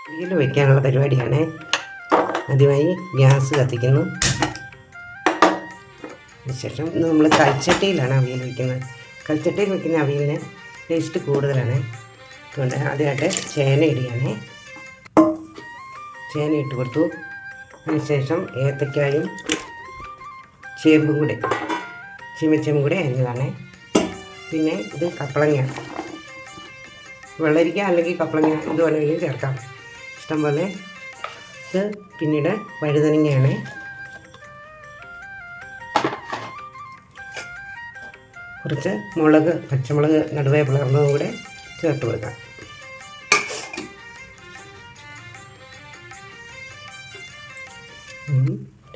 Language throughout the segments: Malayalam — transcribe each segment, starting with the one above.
അവിയൽ വയ്ക്കാനുള്ള പരിപാടിയാണ്. ആദ്യമായി ഗ്യാസ് കത്തിക്കുന്നു. അതിനുശേഷം നമ്മൾ കൽച്ചട്ടിയിലാണ് അവിയൽ വയ്ക്കുന്നത്. കൽച്ചട്ടിയിൽ വയ്ക്കുന്ന അവിയലിന് ടേസ്റ്റ് കൂടുതലാണ്. അതുകൊണ്ട് ആദ്യമായിട്ട് ചേന ഇടുകയാണ്. ചേന ഇട്ട് കൊടുത്തു. അതിനുശേഷം ഏത്തക്കായും ചേമ്പും കൂടെ ചീമച്ചേമ്പും കൂടെ അരിഞ്ഞതാണ്. പിന്നെ ഇത് കപ്പളങ്ങ, വെള്ളരിക്ക അല്ലെങ്കിൽ കപ്പളങ്ങ ഇത് വേണമെങ്കിലും ചേർക്കാം, ഇഷ്ടംപോലെ. ഇത് പിന്നീട് വഴുതനങ്ങയാണ്. കുറച്ച് മുളക്, പച്ചമുളക് നടുവേ പിളർന്നതും കൂടെ ചേർത്ത് കൊടുക്കാം.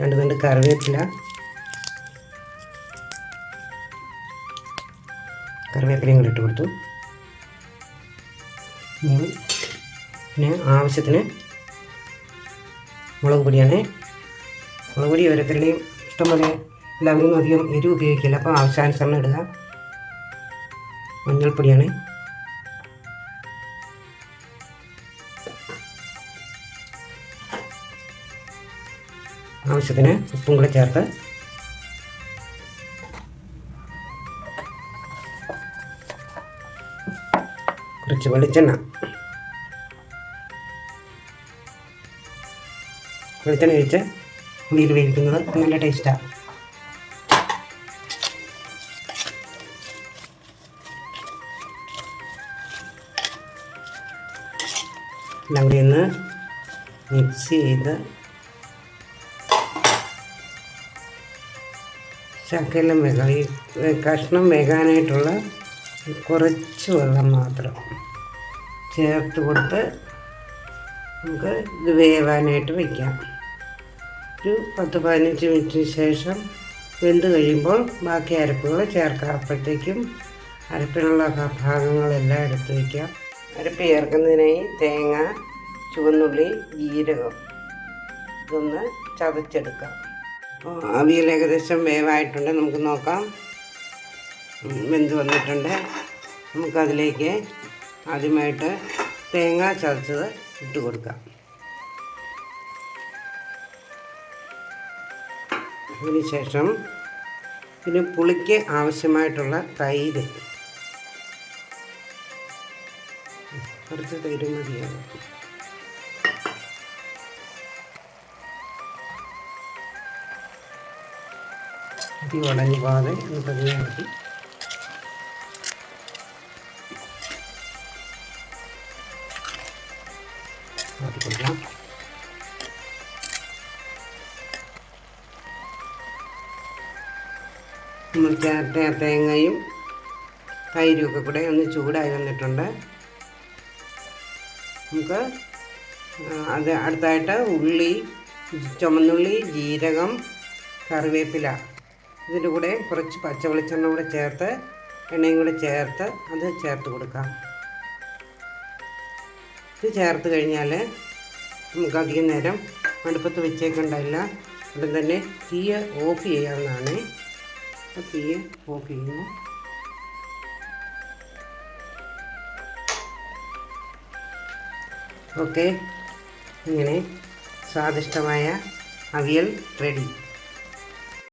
രണ്ട് കറിവേപ്പിലയും കൂടി ഇട്ട് കൊടുത്തു. പിന്നെ ആവശ്യത്തിന് മുളക് പൊടിയാണ്. മുളക് പൊടി ഓരോരുത്തരുടെയും ഇഷ്ടംപോലെ, എല്ലാവരും അധികം എരിവ് ഉപയോഗിക്കില്ല, അപ്പോൾ ആവശ്യാനുസരണം ഇടുക. മഞ്ഞൾപ്പൊടിയാണ്. ആവശ്യത്തിന് ഉപ്പും കൂടെ ചേർത്ത് കുറച്ച് വെളിച്ചെണ്ണ ഒഴിച്ച് അവിയൽ വേവിക്കുന്നത് നല്ല ടേസ്റ്റാണ്. എല്ലാം കൂടി ഒന്ന് മിക്സ് ചെയ്ത് ശകലം വേഗം, ഈ കഷ്ണം വേകാനായിട്ടുള്ള കുറച്ച് വെള്ളം മാത്രം ചേർത്ത് കൊടുത്ത് നമുക്ക് ഇത് വേവാനായിട്ട് വയ്ക്കാം. ഒരു 10-15 മിനിറ്റിന് ശേഷം വെന്ത് കഴിയുമ്പോൾ ബാക്കി അരപ്പുകൾ ചേർക്കാം. അപ്പോഴത്തേക്കും അരപ്പിനുള്ള ഭാഗങ്ങളെല്ലാം എടുത്ത് വയ്ക്കാം. അരപ്പ് ചേർക്കുന്നതിനായി തേങ്ങ, ചുവന്നുള്ളി, ജീരകം ഇതൊന്ന് ചതച്ചെടുക്കാം. അപ്പോൾ അവിയൽ ഏകദേശം വേവായിട്ടുണ്ട്. നമുക്ക് നോക്കാം. വെന്ത് വന്നിട്ടുണ്ട്. നമുക്കതിലേക്ക് ആദ്യമായിട്ട് തേങ്ങ ചതച്ചത് ഇട്ട് കൊടുക്കാം. അതിനുശേഷം പിന്നെ പുളിക്ക് ആവശ്യമായിട്ടുള്ള തൈര്, കുറച്ച് തൈര് മതിയാകും. ഇത് ഉടഞ്ഞു പോകാതെ പതിയെ മതി. കൊടുക്കാം. നമ്മൾ ചേർത്ത തേങ്ങയും തൈരും ഒക്കെ കൂടെ ഒന്ന് ചൂടായി വന്നിട്ടുണ്ട്. നമുക്ക് അത് അടുത്തായിട്ട് ഉള്ളി, ചുമന്നുള്ളി, ജീരകം, കറിവേപ്പില ഇതിൻ്റെ കൂടെ കുറച്ച് പച്ച വെളിച്ചെണ്ണ കൂടെ ചേർത്ത്, എണ്ണയും കൂടെ ചേർത്ത് അത് ചേർത്ത് കൊടുക്കാം. ഇത് ചേർത്ത് കഴിഞ്ഞാൽ നമുക്ക് അധികം നേരം അടുപ്പത്ത് വെച്ചേക്കണ്ടല്ല, ഉടൻ തന്നെ തീ ഓഫ് ചെയ്യാവുന്നതാണ്. അപ്പോൾ തീ ഓഫ് ചെയ്യുന്നു. ഓക്കെ, ഇങ്ങനെ സ്വാദിഷ്ടമായ അവിയൽ റെഡി.